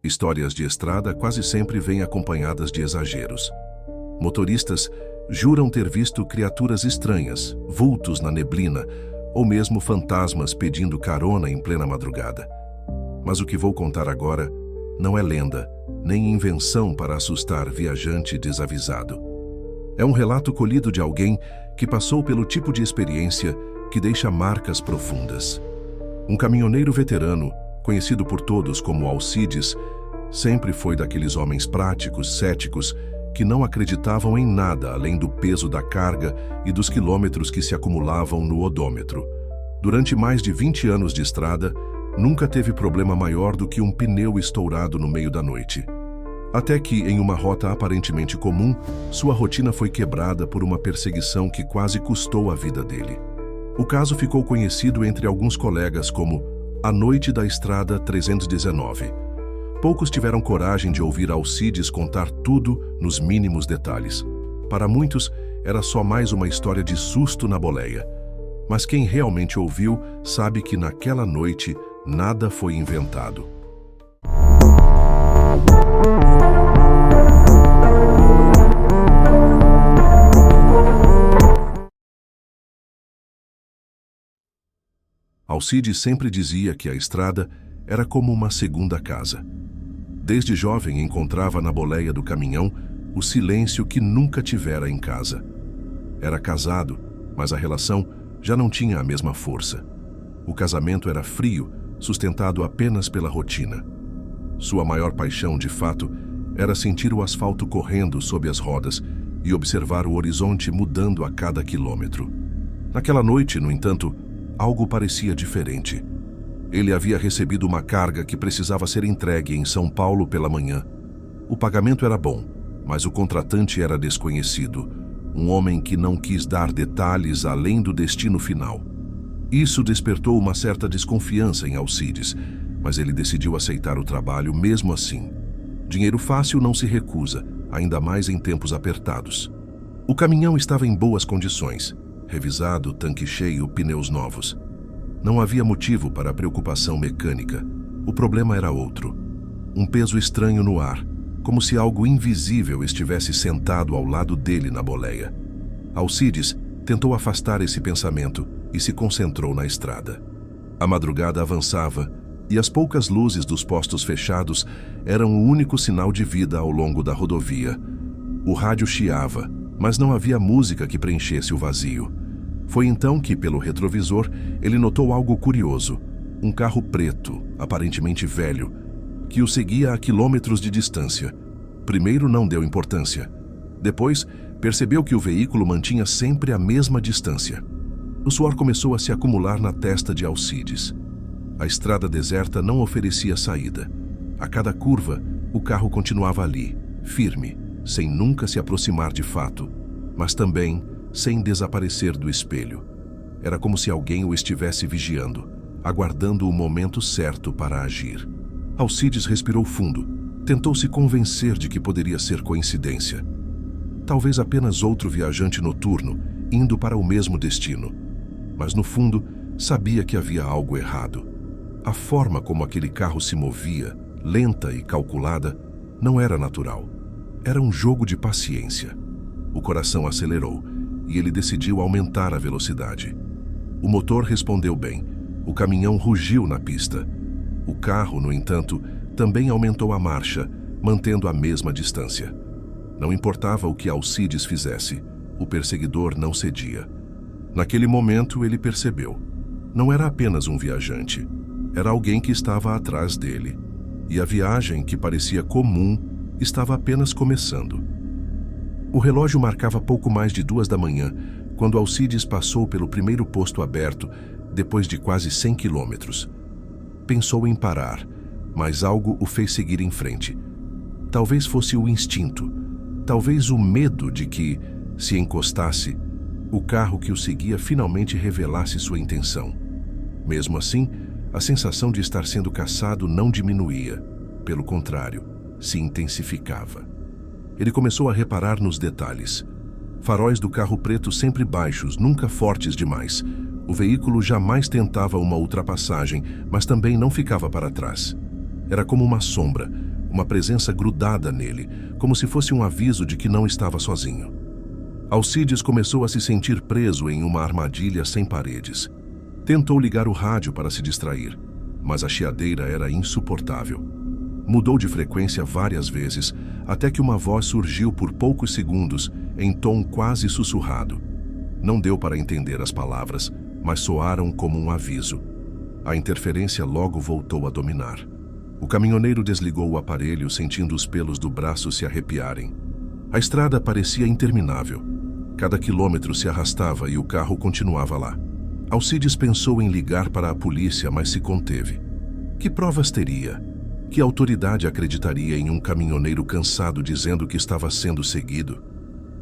Histórias de estrada quase sempre vêm acompanhadas de exageros. Motoristas juram ter visto criaturas estranhas, vultos na neblina, ou mesmo fantasmas pedindo carona em plena madrugada. Mas o que vou contar agora não é lenda, nem invenção para assustar viajante desavisado. É um relato colhido de alguém que passou pelo tipo de experiência que deixa marcas profundas. Um caminhoneiro veterano, conhecido por todos como Alcides, sempre foi daqueles homens práticos, céticos, que não acreditavam em nada além do peso da carga e dos quilômetros que se acumulavam no odômetro. Durante mais de 20 anos de estrada, nunca teve problema maior do que um pneu estourado no meio da noite. Até que, em uma rota aparentemente comum, sua rotina foi quebrada por uma perseguição que quase custou a vida dele. O caso ficou conhecido entre alguns colegas como a Noite da Estrada 319. Poucos tiveram coragem de ouvir Alcides contar tudo nos mínimos detalhes. Para muitos, era só mais uma história de susto na boleia. Mas quem realmente ouviu sabe que naquela noite nada foi inventado. Alcides sempre dizia que a estrada era como uma segunda casa. Desde jovem encontrava na boleia do caminhão o silêncio que nunca tivera em casa. Era casado, mas a relação já não tinha a mesma força. O casamento era frio, sustentado apenas pela rotina. Sua maior paixão, de fato, era sentir o asfalto correndo sob as rodas e observar o horizonte mudando a cada quilômetro. Naquela noite, no entanto, algo parecia diferente. Ele havia recebido uma carga que precisava ser entregue em São Paulo pela manhã. O pagamento era bom, mas o contratante era desconhecido, um homem que não quis dar detalhes além do destino final. Isso despertou uma certa desconfiança em Alcides, mas ele decidiu aceitar o trabalho mesmo assim. Dinheiro fácil não se recusa, ainda mais em tempos apertados. O caminhão estava em boas condições, revisado, tanque cheio, pneus novos. Não havia motivo para preocupação mecânica. O problema era outro. Um peso estranho no ar, como se algo invisível estivesse sentado ao lado dele na boleia. Alcides tentou afastar esse pensamento e se concentrou na estrada. A madrugada avançava e as poucas luzes dos postos fechados eram o único sinal de vida ao longo da rodovia. O rádio chiava, mas não havia música que preenchesse o vazio. Foi então que, pelo retrovisor, ele notou algo curioso. Um carro preto, aparentemente velho, que o seguia a quilômetros de distância. Primeiro não deu importância. Depois, percebeu que o veículo mantinha sempre a mesma distância. O suor começou a se acumular na testa de Alcides. A estrada deserta não oferecia saída. A cada curva, o carro continuava ali, firme, sem nunca se aproximar de fato, mas também sem desaparecer do espelho. Era como se alguém o estivesse vigiando, aguardando o momento certo para agir. Alcides respirou fundo, tentou se convencer de que poderia ser coincidência. Talvez apenas outro viajante noturno, indo para o mesmo destino. Mas no fundo, sabia que havia algo errado. A forma como aquele carro se movia, lenta e calculada, não era natural. Era um jogo de paciência. O coração acelerou e ele decidiu aumentar a velocidade. O motor respondeu bem. O caminhão rugiu na pista. O carro, no entanto, também aumentou a marcha, mantendo a mesma distância. Não importava o que Alcides fizesse, o perseguidor não cedia. Naquele momento, ele percebeu. Não era apenas um viajante. Era alguém que estava atrás dele. E a viagem, que parecia comum, estava apenas começando. O relógio marcava pouco mais de 2 da manhã, quando Alcides passou pelo primeiro posto aberto, depois de quase 100 quilômetros. Pensou em parar, mas algo o fez seguir em frente. Talvez fosse o instinto, talvez o medo de que, se encostasse, o carro que o seguia finalmente revelasse sua intenção. Mesmo assim, a sensação de estar sendo caçado não diminuía, pelo contrário, se intensificava. Ele começou a reparar nos detalhes. Faróis do carro preto sempre baixos, nunca fortes demais. O veículo jamais tentava uma ultrapassagem, mas também não ficava para trás. Era como uma sombra, uma presença grudada nele, como se fosse um aviso de que não estava sozinho. Alcides começou a se sentir preso em uma armadilha sem paredes. Tentou ligar o rádio para se distrair, mas a chiadeira era insuportável. Mudou de frequência várias vezes, até que uma voz surgiu por poucos segundos, em tom quase sussurrado. Não deu para entender as palavras, mas soaram como um aviso. A interferência logo voltou a dominar. O caminhoneiro desligou o aparelho, sentindo os pelos do braço se arrepiarem. A estrada parecia interminável. Cada quilômetro se arrastava e o carro continuava lá. Alcides pensou em ligar para a polícia, mas se conteve. Que provas teria? Que autoridade acreditaria em um caminhoneiro cansado dizendo que estava sendo seguido?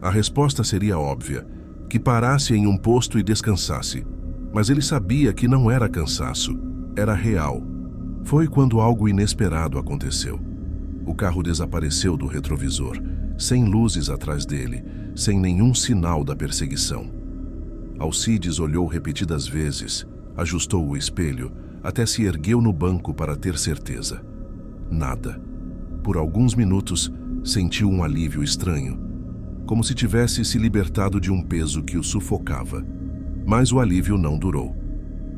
A resposta seria óbvia, que parasse em um posto e descansasse. Mas ele sabia que não era cansaço, era real. Foi quando algo inesperado aconteceu. O carro desapareceu do retrovisor, sem luzes atrás dele, sem nenhum sinal da perseguição. Alcides olhou repetidas vezes, ajustou o espelho, até se ergueu no banco para ter certeza. Nada. Por alguns minutos, sentiu um alívio estranho, como se tivesse se libertado de um peso que o sufocava. Mas o alívio não durou.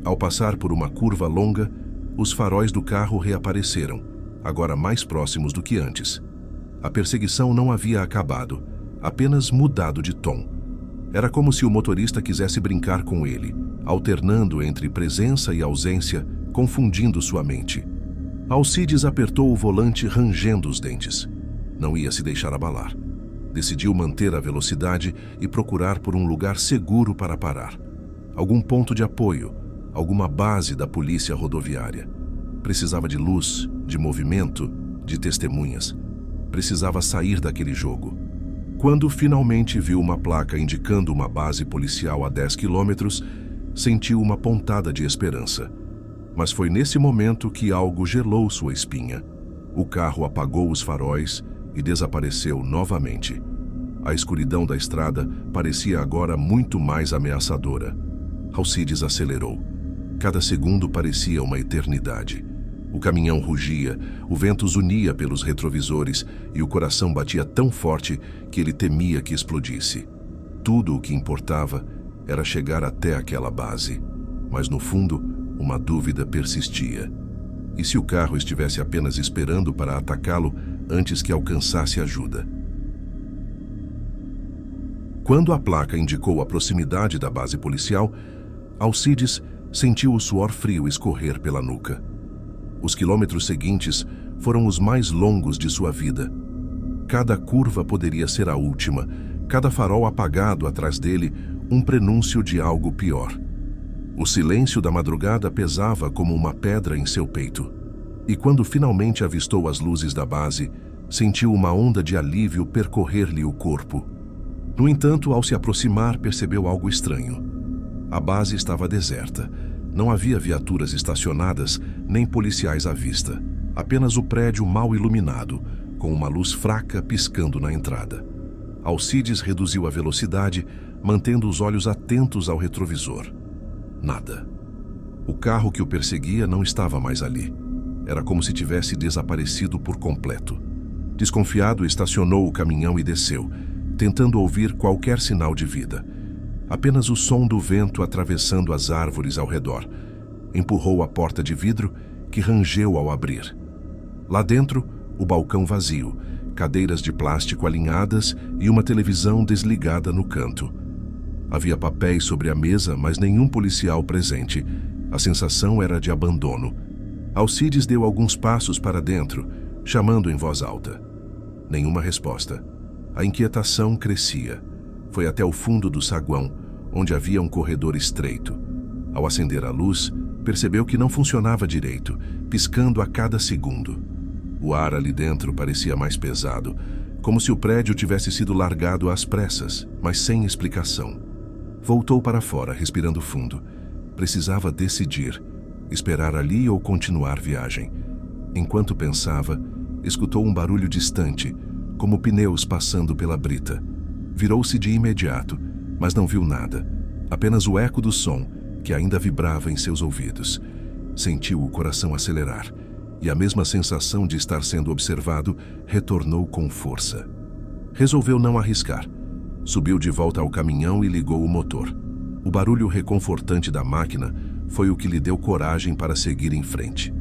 Ao passar por uma curva longa, os faróis do carro reapareceram, agora mais próximos do que antes. A perseguição não havia acabado, apenas mudado de tom. Era como se o motorista quisesse brincar com ele, alternando entre presença e ausência, confundindo sua mente. Alcides apertou o volante rangendo os dentes. Não ia se deixar abalar. Decidiu manter a velocidade e procurar por um lugar seguro para parar. Algum ponto de apoio, alguma base da polícia rodoviária. Precisava de luz, de movimento, de testemunhas. Precisava sair daquele jogo. Quando finalmente viu uma placa indicando uma base policial a 10 quilômetros, sentiu uma pontada de esperança. Mas foi nesse momento que algo gelou sua espinha. O carro apagou os faróis e desapareceu novamente. A escuridão da estrada parecia agora muito mais ameaçadora. Alcides acelerou. Cada segundo parecia uma eternidade. O caminhão rugia, o vento zunia pelos retrovisores e o coração batia tão forte que ele temia que explodisse. Tudo o que importava era chegar até aquela base. Mas no fundo, uma dúvida persistia. E se o carro estivesse apenas esperando para atacá-lo antes que alcançasse ajuda? Quando a placa indicou a proximidade da base policial, Alcides sentiu o suor frio escorrer pela nuca. Os quilômetros seguintes foram os mais longos de sua vida. Cada curva poderia ser a última, cada farol apagado atrás dele, um prenúncio de algo pior. O silêncio da madrugada pesava como uma pedra em seu peito. E quando finalmente avistou as luzes da base, sentiu uma onda de alívio percorrer-lhe o corpo. No entanto, ao se aproximar, percebeu algo estranho. A base estava deserta. Não havia viaturas estacionadas, nem policiais à vista. Apenas o prédio mal iluminado, com uma luz fraca piscando na entrada. Alcides reduziu a velocidade, mantendo os olhos atentos ao retrovisor. Nada. O carro que o perseguia não estava mais ali. Era como se tivesse desaparecido por completo. Desconfiado, estacionou o caminhão e desceu, tentando ouvir qualquer sinal de vida. Apenas o som do vento atravessando as árvores ao redor. Empurrou a porta de vidro, que rangeu ao abrir. Lá dentro, o balcão vazio, cadeiras de plástico alinhadas e uma televisão desligada no canto. Havia papéis sobre a mesa, mas nenhum policial presente. A sensação era de abandono. Alcides deu alguns passos para dentro, chamando em voz alta. Nenhuma resposta. A inquietação crescia. Foi até o fundo do saguão, onde havia um corredor estreito. Ao acender a luz, percebeu que não funcionava direito, piscando a cada segundo. O ar ali dentro parecia mais pesado, como se o prédio tivesse sido largado às pressas, mas sem explicação. Voltou para fora, respirando fundo. Precisava decidir, esperar ali ou continuar viagem. Enquanto pensava, escutou um barulho distante, como pneus passando pela brita. Virou-se de imediato, mas não viu nada. Apenas o eco do som, que ainda vibrava em seus ouvidos. Sentiu o coração acelerar. e a mesma sensação de estar sendo observado retornou com força. Resolveu não arriscar. Subiu de volta ao caminhão e ligou o motor. O barulho reconfortante da máquina foi o que lhe deu coragem para seguir em frente.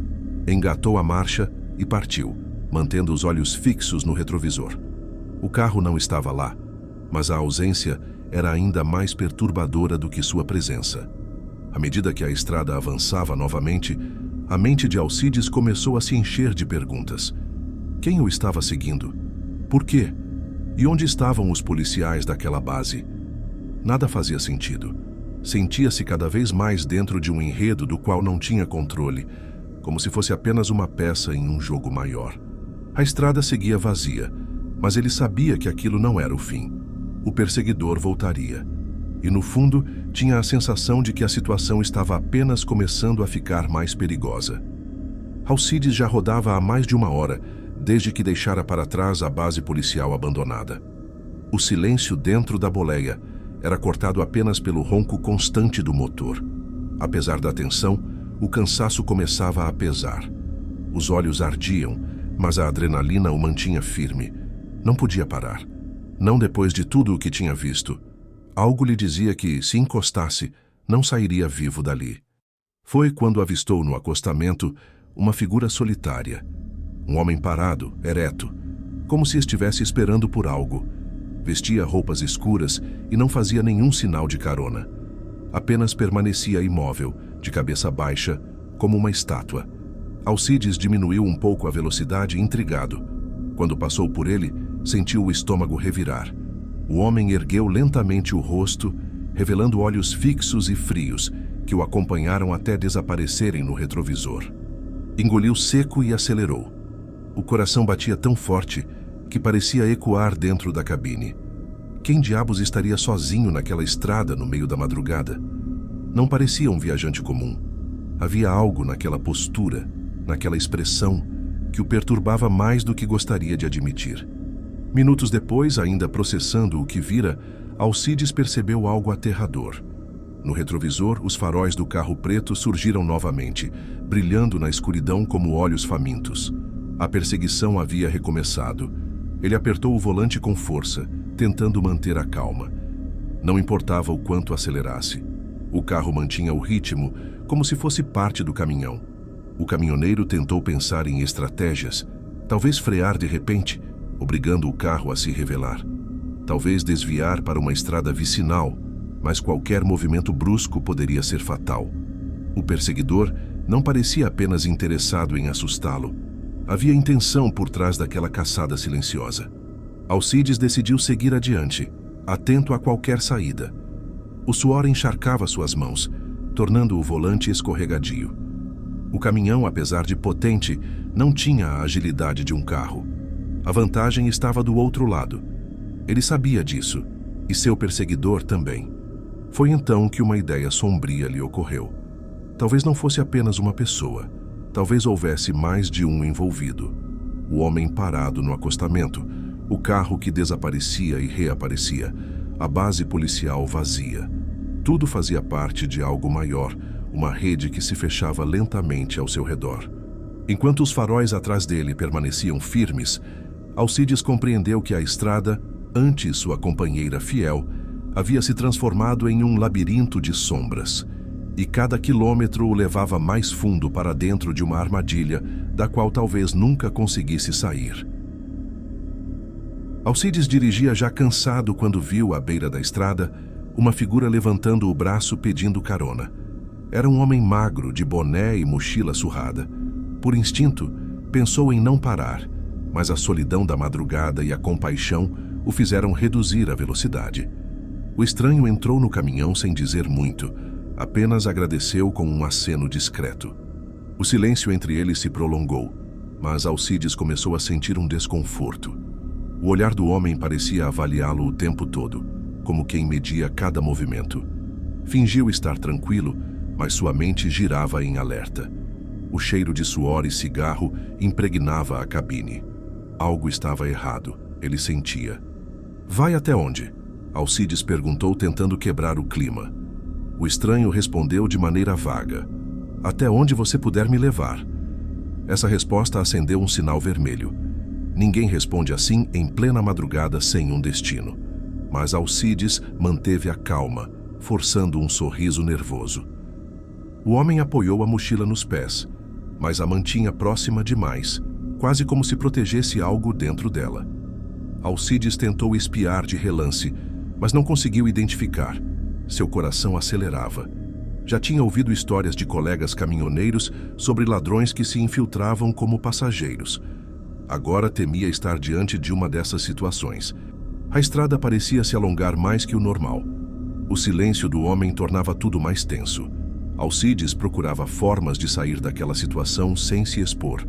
Engatou a marcha e partiu, mantendo os olhos fixos no retrovisor. O carro não estava lá, mas a ausência era ainda mais perturbadora do que sua presença. À medida que a estrada avançava novamente, a mente de Alcides começou a se encher de perguntas. Quem o estava seguindo? Por quê? E onde estavam os policiais daquela base? Nada fazia sentido. Sentia-se cada vez mais dentro de um enredo do qual não tinha controle, como se fosse apenas uma peça em um jogo maior. A estrada seguia vazia, mas ele sabia que aquilo não era o fim. O perseguidor voltaria. E no fundo, tinha a sensação de que a situação estava apenas começando a ficar mais perigosa. Alcides já rodava há mais de uma hora, desde que deixara para trás a base policial abandonada. O silêncio dentro da boleia era cortado apenas pelo ronco constante do motor. Apesar da tensão, o cansaço começava a pesar. Os olhos ardiam, mas a adrenalina o mantinha firme. Não podia parar. Não depois de tudo o que tinha visto. Algo lhe dizia que, se encostasse, não sairia vivo dali. Foi quando avistou no acostamento uma figura solitária. Um homem parado, ereto, como se estivesse esperando por algo. Vestia roupas escuras e não fazia nenhum sinal de carona. Apenas permanecia imóvel, de cabeça baixa, como uma estátua. Alcides diminuiu um pouco a velocidade, intrigado. Quando passou por ele, sentiu o estômago revirar. O homem ergueu lentamente o rosto, revelando olhos fixos e frios, que o acompanharam até desaparecerem no retrovisor. Engoliu seco e acelerou. O coração batia tão forte que parecia ecoar dentro da cabine. Quem diabos estaria sozinho naquela estrada no meio da madrugada? Não parecia um viajante comum. Havia algo naquela postura, naquela expressão, que o perturbava mais do que gostaria de admitir. Minutos depois, ainda processando o que vira, Alcides percebeu algo aterrador. No retrovisor, os faróis do carro preto surgiram novamente, brilhando na escuridão como olhos famintos. A perseguição havia recomeçado. Ele apertou o volante com força, tentando manter a calma. Não importava o quanto acelerasse. O carro mantinha o ritmo, como se fosse parte do caminhão. O caminhoneiro tentou pensar em estratégias, talvez frear de repente, obrigando o carro a se revelar. Talvez desviar para uma estrada vicinal, mas qualquer movimento brusco poderia ser fatal. O perseguidor não parecia apenas interessado em assustá-lo. Havia intenção por trás daquela caçada silenciosa. Alcides decidiu seguir adiante, atento a qualquer saída. O suor encharcava suas mãos, tornando o volante escorregadio. O caminhão, apesar de potente, não tinha a agilidade de um carro. A vantagem estava do outro lado. Ele sabia disso, e seu perseguidor também. Foi então que uma ideia sombria lhe ocorreu. Talvez não fosse apenas uma pessoa. Talvez houvesse mais de um envolvido. O homem parado no acostamento, o carro que desaparecia e reaparecia, a base policial vazia. Tudo fazia parte de algo maior, uma rede que se fechava lentamente ao seu redor. Enquanto os faróis atrás dele permaneciam firmes, Alcides compreendeu que a estrada, antes sua companheira fiel, havia se transformado em um labirinto de sombras, e cada quilômetro o levava mais fundo para dentro de uma armadilha da qual talvez nunca conseguisse sair. Alcides dirigia já cansado quando viu, à beira da estrada, uma figura levantando o braço pedindo carona. Era um homem magro, de boné e mochila surrada. Por instinto, pensou em não parar, mas a solidão da madrugada e a compaixão o fizeram reduzir a velocidade. O estranho entrou no caminhão sem dizer muito, apenas agradeceu com um aceno discreto. O silêncio entre eles se prolongou, mas Alcides começou a sentir um desconforto. O olhar do homem parecia avaliá-lo o tempo todo, como quem media cada movimento. Fingiu estar tranquilo, mas sua mente girava em alerta. O cheiro de suor e cigarro impregnava a cabine. Algo estava errado, ele sentia. "Vai até onde?" Alcides perguntou, tentando quebrar o clima. O estranho respondeu de maneira vaga. "Até onde você puder me levar." Essa resposta acendeu um sinal vermelho. Ninguém responde assim em plena madrugada sem um destino. Mas Alcides manteve a calma, forçando um sorriso nervoso. O homem apoiou a mochila nos pés, mas a mantinha próxima demais, quase como se protegesse algo dentro dela. Alcides tentou espiar de relance, mas não conseguiu identificar. Seu coração acelerava. Já tinha ouvido histórias de colegas caminhoneiros sobre ladrões que se infiltravam como passageiros. Agora temia estar diante de uma dessas situações. A estrada parecia se alongar mais que o normal. O silêncio do homem tornava tudo mais tenso. Alcides procurava formas de sair daquela situação sem se expor.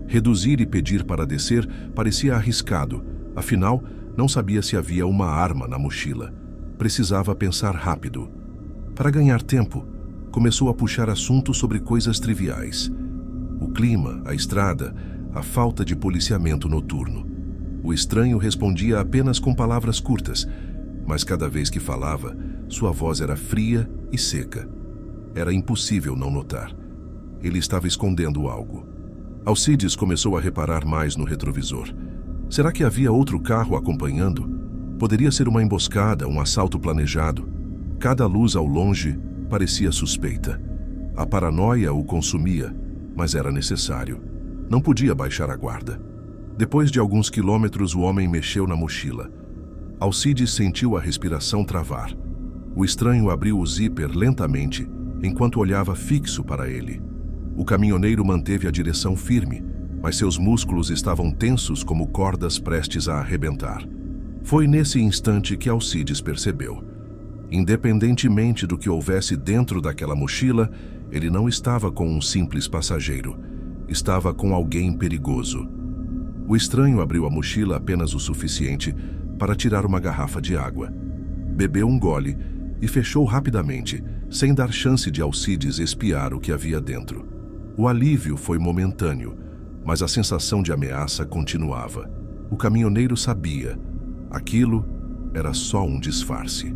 Reduzir e pedir para descer parecia arriscado, afinal, não sabia se havia uma arma na mochila. Precisava pensar rápido. Para ganhar tempo, começou a puxar assuntos sobre coisas triviais. O clima, a estrada, a falta de policiamento noturno. O estranho respondia apenas com palavras curtas, mas cada vez que falava, sua voz era fria e seca. Era impossível não notar. Ele estava escondendo algo. Alcides começou a reparar mais no retrovisor. Será que havia outro carro acompanhando? Poderia ser uma emboscada, um assalto planejado. Cada luz ao longe parecia suspeita. A paranoia o consumia, mas era necessário. Não podia baixar a guarda. Depois de alguns quilômetros, o homem mexeu na mochila. Alcides sentiu a respiração travar. O estranho abriu o zíper lentamente, enquanto olhava fixo para ele. O caminhoneiro manteve a direção firme, mas seus músculos estavam tensos como cordas prestes a arrebentar. Foi nesse instante que Alcides percebeu. Independentemente do que houvesse dentro daquela mochila, ele não estava com um simples passageiro. Estava com alguém perigoso. O estranho abriu a mochila apenas o suficiente para tirar uma garrafa de água. Bebeu um gole e fechou rapidamente, sem dar chance de Alcides espiar o que havia dentro. O alívio foi momentâneo, mas a sensação de ameaça continuava. O caminhoneiro sabia. Aquilo era só um disfarce.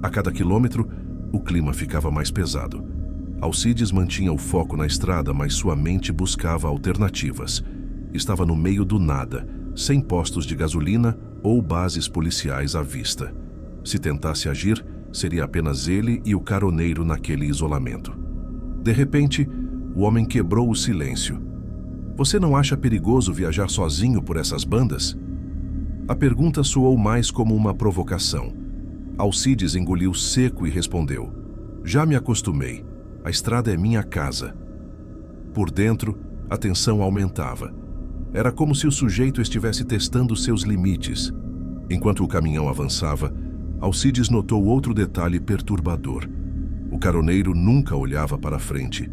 A cada quilômetro, o clima ficava mais pesado. Alcides mantinha o foco na estrada, mas sua mente buscava alternativas. Estava no meio do nada, sem postos de gasolina ou bases policiais à vista. Se tentasse agir, seria apenas ele e o caroneiro naquele isolamento. De repente, o homem quebrou o silêncio. Você não acha perigoso viajar sozinho por essas bandas? A pergunta soou mais como uma provocação. Alcides engoliu seco e respondeu: Já me acostumei. A estrada é minha casa. Por dentro, a tensão aumentava. Era como se o sujeito estivesse testando seus limites. Enquanto o caminhão avançava, Alcides notou outro detalhe perturbador. O caroneiro nunca olhava para frente.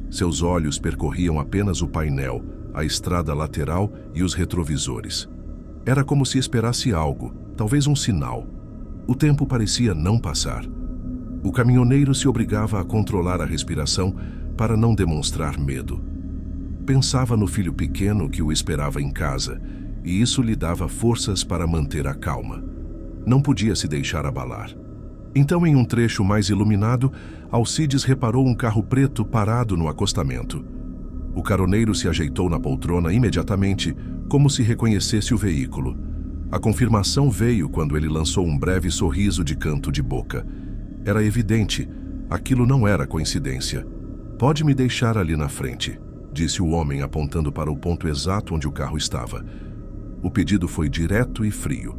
Seus olhos percorriam apenas o painel, a estrada lateral e os retrovisores. Era como se esperasse algo, talvez um sinal. O tempo parecia não passar. O caminhoneiro se obrigava a controlar a respiração para não demonstrar medo. Pensava no filho pequeno que o esperava em casa, e isso lhe dava forças para manter a calma. Não podia se deixar abalar. Então, em um trecho mais iluminado, Alcides reparou um carro preto parado no acostamento. O caroneiro se ajeitou na poltrona imediatamente, como se reconhecesse o veículo. A confirmação veio quando ele lançou um breve sorriso de canto de boca. Era evidente, aquilo não era coincidência. Pode me deixar ali na frente, disse o homem apontando para o ponto exato onde o carro estava. O pedido foi direto e frio.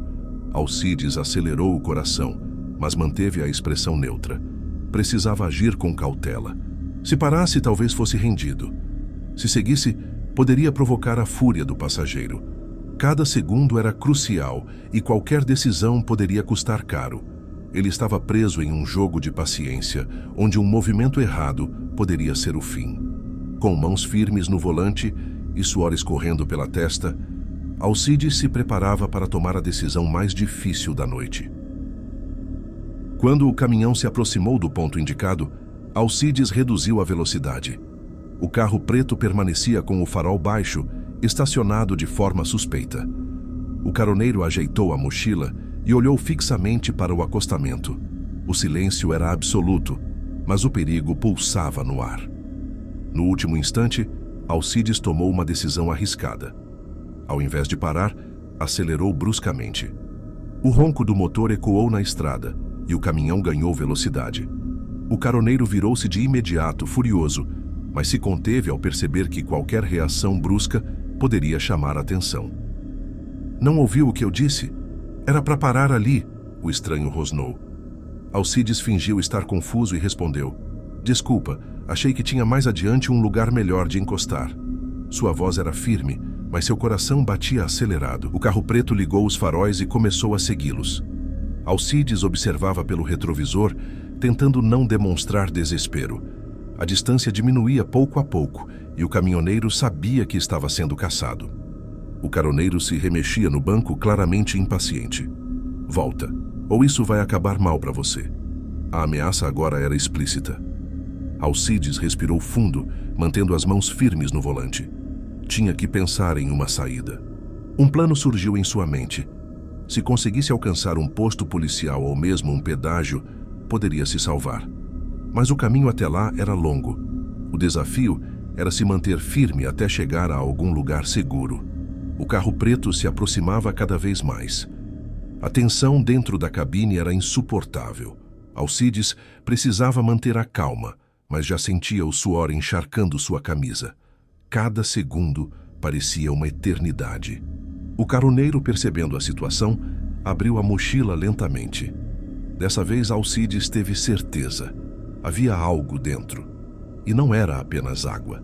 Alcides acelerou o coração, mas manteve a expressão neutra. Precisava agir com cautela. Se parasse, talvez fosse rendido. Se seguisse, poderia provocar a fúria do passageiro. Cada segundo era crucial e qualquer decisão poderia custar caro. Ele estava preso em um jogo de paciência, onde um movimento errado poderia ser o fim. Com mãos firmes no volante e suor escorrendo pela testa, Alcides se preparava para tomar a decisão mais difícil da noite. Quando o caminhão se aproximou do ponto indicado, Alcides reduziu a velocidade. O carro preto permanecia com o farol baixo, estacionado de forma suspeita. O caroneiro ajeitou a mochila e olhou fixamente para o acostamento. O silêncio era absoluto, mas o perigo pulsava no ar. No último instante, Alcides tomou uma decisão arriscada. Ao invés de parar, acelerou bruscamente. O ronco do motor ecoou na estrada e o caminhão ganhou velocidade. O caroneiro virou-se de imediato, furioso, mas se conteve ao perceber que qualquer reação brusca poderia chamar a atenção. "Não ouviu o que eu disse? Era para parar ali", o estranho rosnou. Alcides fingiu estar confuso e respondeu: "Desculpa, achei que tinha mais adiante um lugar melhor de encostar." Sua voz era firme, mas seu coração batia acelerado. O carro preto ligou os faróis e começou a segui-los. Alcides observava pelo retrovisor, tentando não demonstrar desespero. A distância diminuía pouco a pouco e o caminhoneiro sabia que estava sendo caçado. O caroneiro se remexia no banco, claramente impaciente. "Volta, ou isso vai acabar mal para você." A ameaça agora era explícita. Alcides respirou fundo, mantendo as mãos firmes no volante. Tinha que pensar em uma saída. Um plano surgiu em sua mente. Se conseguisse alcançar um posto policial ou mesmo um pedágio, poderia se salvar. Mas o caminho até lá era longo. O desafio era se manter firme até chegar a algum lugar seguro. O carro preto se aproximava cada vez mais. A tensão dentro da cabine era insuportável. Alcides precisava manter a calma, mas já sentia o suor encharcando sua camisa. Cada segundo parecia uma eternidade. O caroneiro, percebendo a situação, abriu a mochila lentamente. Dessa vez, Alcides teve certeza. Havia algo dentro. E não era apenas água.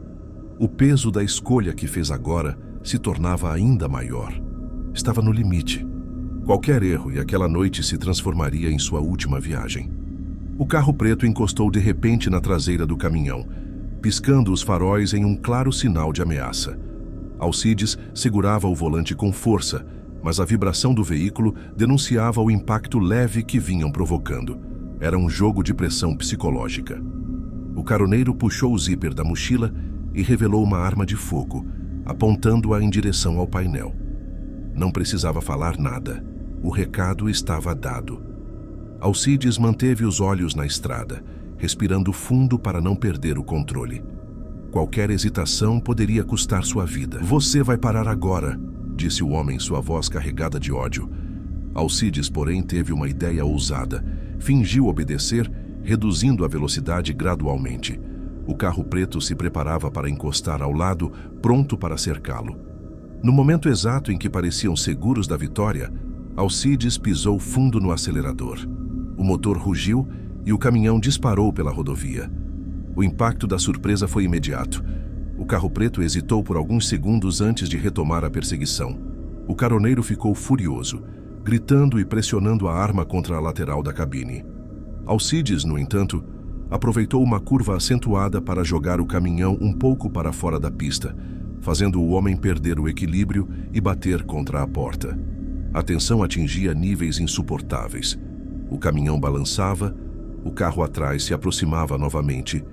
O peso da escolha que fez agora se tornava ainda maior. Estava no limite. Qualquer erro e aquela noite se transformaria em sua última viagem. O carro preto encostou de repente na traseira do caminhão, piscando os faróis em um claro sinal de ameaça. Alcides segurava o volante com força, mas a vibração do veículo denunciava o impacto leve que vinham provocando. Era um jogo de pressão psicológica. O caroneiro puxou o zíper da mochila e revelou uma arma de fogo, apontando-a em direção ao painel. Não precisava falar nada. O recado estava dado. Alcides manteve os olhos na estrada, respirando fundo para não perder o controle. Qualquer hesitação poderia custar sua vida. "Você vai parar agora", disse o homem, sua voz carregada de ódio. Alcides, porém, teve uma ideia ousada. Fingiu obedecer, reduzindo a velocidade gradualmente. O carro preto se preparava para encostar ao lado, pronto para cercá-lo. No momento exato em que pareciam seguros da vitória, Alcides pisou fundo no acelerador. O motor rugiu e o caminhão disparou pela rodovia. O impacto da surpresa foi imediato. O carro preto hesitou por alguns segundos antes de retomar a perseguição. O caroneiro ficou furioso, gritando e pressionando a arma contra a lateral da cabine. Alcides, no entanto, aproveitou uma curva acentuada para jogar o caminhão um pouco para fora da pista, fazendo o homem perder o equilíbrio e bater contra a porta. A tensão atingia níveis insuportáveis. O caminhão balançava, o carro atrás se aproximava novamente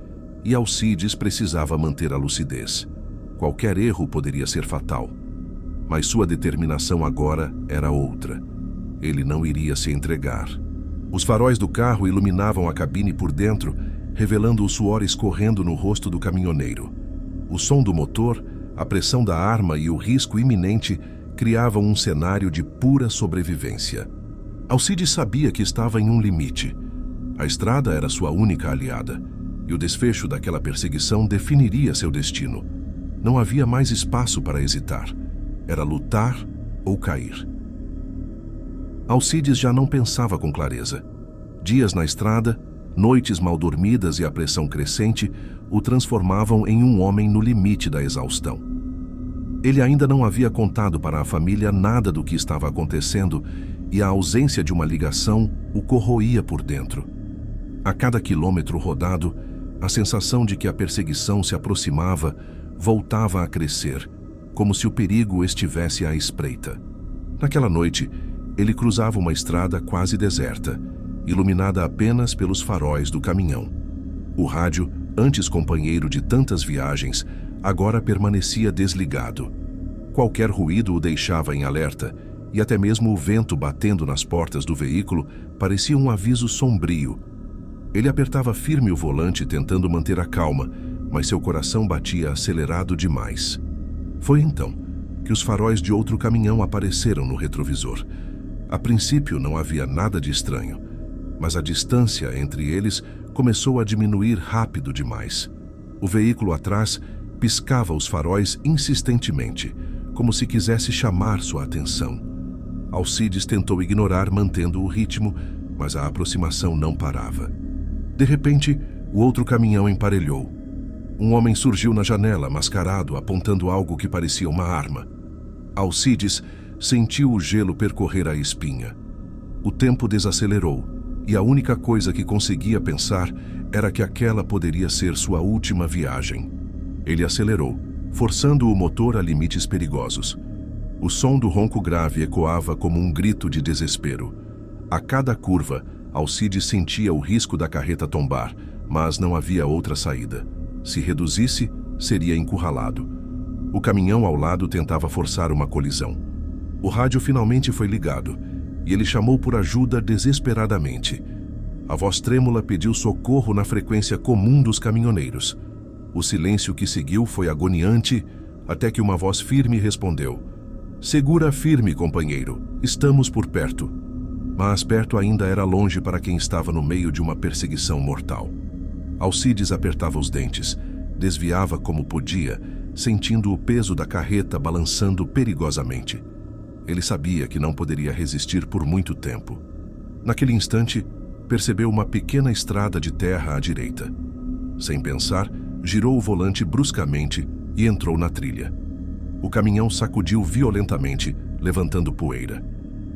e Alcides precisava manter a lucidez. Qualquer erro poderia ser fatal. Mas sua determinação agora era outra. Ele não iria se entregar. Os faróis do carro iluminavam a cabine por dentro, revelando o suor escorrendo no rosto do caminhoneiro. O som do motor, a pressão da arma e o risco iminente criavam um cenário de pura sobrevivência. Alcides sabia que estava em um limite. A estrada era sua única aliada, e o desfecho daquela perseguição definiria seu destino. Não havia mais espaço para hesitar. Era lutar ou cair. Alcides já não pensava com clareza. Dias na estrada, noites mal dormidas e a pressão crescente o transformavam em um homem no limite da exaustão. Ele ainda não havia contado para a família nada do que estava acontecendo e a ausência de uma ligação o corroía por dentro. A cada quilômetro rodado, a sensação de que a perseguição se aproximava voltava a crescer, como se o perigo estivesse à espreita. Naquela noite, ele cruzava uma estrada quase deserta, iluminada apenas pelos faróis do caminhão. O rádio, antes companheiro de tantas viagens, agora permanecia desligado. Qualquer ruído o deixava em alerta, e até mesmo o vento batendo nas portas do veículo parecia um aviso sombrio. Ele apertava firme o volante tentando manter a calma, mas seu coração batia acelerado demais. Foi então que os faróis de outro caminhão apareceram no retrovisor. A princípio não havia nada de estranho, mas a distância entre eles começou a diminuir rápido demais. O veículo atrás piscava os faróis insistentemente, como se quisesse chamar sua atenção. Alcides tentou ignorar, mantendo o ritmo, mas a aproximação não parava. De repente, o outro caminhão emparelhou. Um homem surgiu na janela, mascarado, apontando algo que parecia uma arma. Alcides sentiu o gelo percorrer a espinha. O tempo desacelerou, e a única coisa que conseguia pensar era que aquela poderia ser sua última viagem. Ele acelerou, forçando o motor a limites perigosos. O som do ronco grave ecoava como um grito de desespero. A cada curva, Alcides sentia o risco da carreta tombar, mas não havia outra saída. Se reduzisse, seria encurralado. O caminhão ao lado tentava forçar uma colisão. O rádio finalmente foi ligado, e ele chamou por ajuda desesperadamente. A voz trêmula pediu socorro na frequência comum dos caminhoneiros. O silêncio que seguiu foi agoniante, até que uma voz firme respondeu: "Segura firme, companheiro, estamos por perto." Mas perto ainda era longe para quem estava no meio de uma perseguição mortal. Alcides apertava os dentes, desviava como podia, sentindo o peso da carreta balançando perigosamente. Ele sabia que não poderia resistir por muito tempo. Naquele instante, percebeu uma pequena estrada de terra à direita. Sem pensar, girou o volante bruscamente e entrou na trilha. O caminhão sacudiu violentamente, levantando poeira.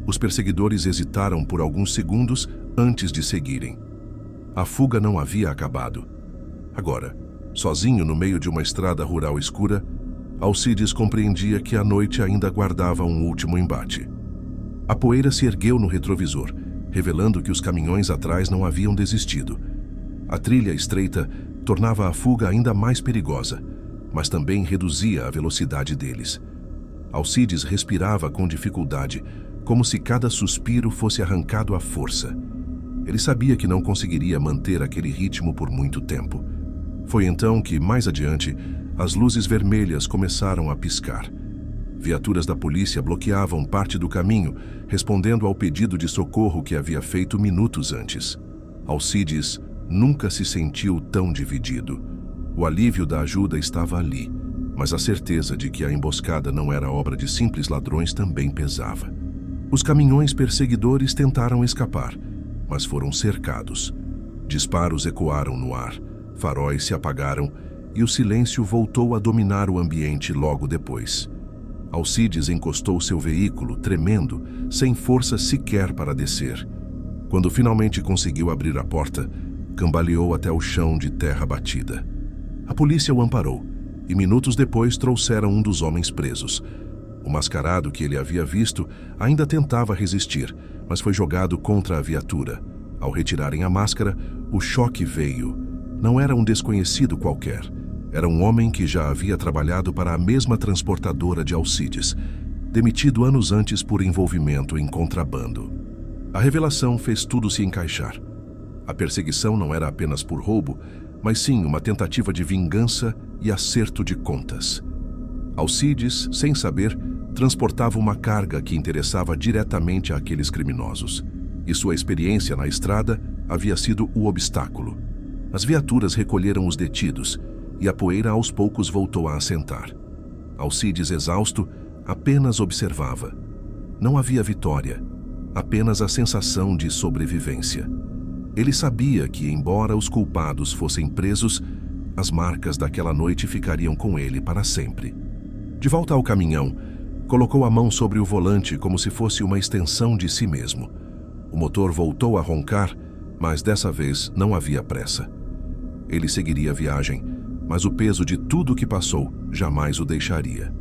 Os perseguidores hesitaram por alguns segundos antes de seguirem. A fuga não havia acabado. Agora, sozinho no meio de uma estrada rural escura, Alcides compreendia que a noite ainda guardava um último embate. A poeira se ergueu no retrovisor, revelando que os caminhões atrás não haviam desistido. A trilha estreita tornava a fuga ainda mais perigosa, mas também reduzia a velocidade deles. Alcides respirava com dificuldade, como se cada suspiro fosse arrancado à força. Ele sabia que não conseguiria manter aquele ritmo por muito tempo. Foi então que, mais adiante, as luzes vermelhas começaram a piscar. Viaturas da polícia bloqueavam parte do caminho, respondendo ao pedido de socorro que havia feito minutos antes. Alcides nunca se sentiu tão dividido. O alívio da ajuda estava ali, mas a certeza de que a emboscada não era obra de simples ladrões também pesava. Os caminhões perseguidores tentaram escapar, mas foram cercados. Disparos ecoaram no ar, faróis se apagaram e o silêncio voltou a dominar o ambiente logo depois. Alcides encostou seu veículo, tremendo, sem força sequer para descer. Quando finalmente conseguiu abrir a porta, cambaleou até o chão de terra batida. A polícia o amparou, e minutos depois trouxeram um dos homens presos. O mascarado que ele havia visto ainda tentava resistir, mas foi jogado contra a viatura. Ao retirarem a máscara, o choque veio. Não era um desconhecido qualquer. Era um homem que já havia trabalhado para a mesma transportadora de Alcides, demitido anos antes por envolvimento em contrabando. A revelação fez tudo se encaixar. A perseguição não era apenas por roubo, mas sim uma tentativa de vingança e acerto de contas. Alcides, sem saber, transportava uma carga que interessava diretamente àqueles criminosos, e sua experiência na estrada havia sido o obstáculo. As viaturas recolheram os detidos, e a poeira aos poucos voltou a assentar. Alcides, exausto, apenas observava. Não havia vitória, apenas a sensação de sobrevivência. Ele sabia que, embora os culpados fossem presos, as marcas daquela noite ficariam com ele para sempre. De volta ao caminhão, colocou a mão sobre o volante como se fosse uma extensão de si mesmo. O motor voltou a roncar, mas dessa vez não havia pressa. Ele seguiria a viagem, mas o peso de tudo o que passou jamais o deixaria.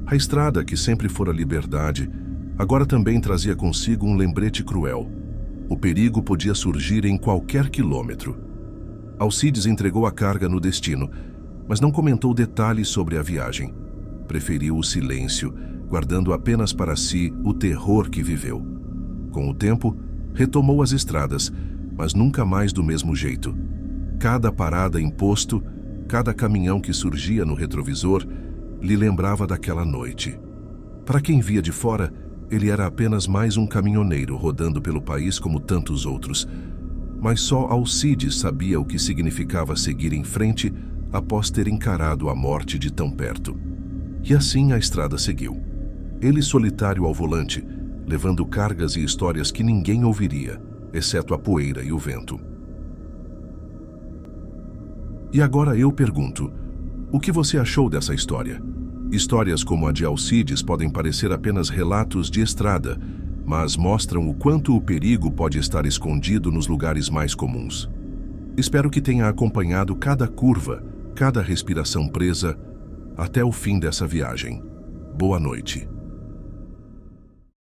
A estrada, que sempre fora liberdade, agora também trazia consigo um lembrete cruel. O perigo podia surgir em qualquer quilômetro. Alcides entregou a carga no destino, mas não comentou detalhes sobre a viagem. Preferiu o silêncio, guardando apenas para si o terror que viveu. Com o tempo, retomou as estradas, mas nunca mais do mesmo jeito. Cada parada em posto, Cada caminhão que surgia no retrovisor lhe lembrava daquela noite. Para quem via de fora, ele era apenas mais um caminhoneiro rodando pelo país como tantos outros. Mas só Alcides sabia o que significava seguir em frente após ter encarado a morte de tão perto. E assim a estrada seguiu. Ele solitário ao volante, levando cargas e histórias que ninguém ouviria, exceto a poeira e o vento. E agora eu pergunto, o que você achou dessa história? Histórias como a de Alcides podem parecer apenas relatos de estrada, mas mostram o quanto o perigo pode estar escondido nos lugares mais comuns. Espero que tenha acompanhado cada curva, cada respiração presa, até o fim dessa viagem. Boa noite.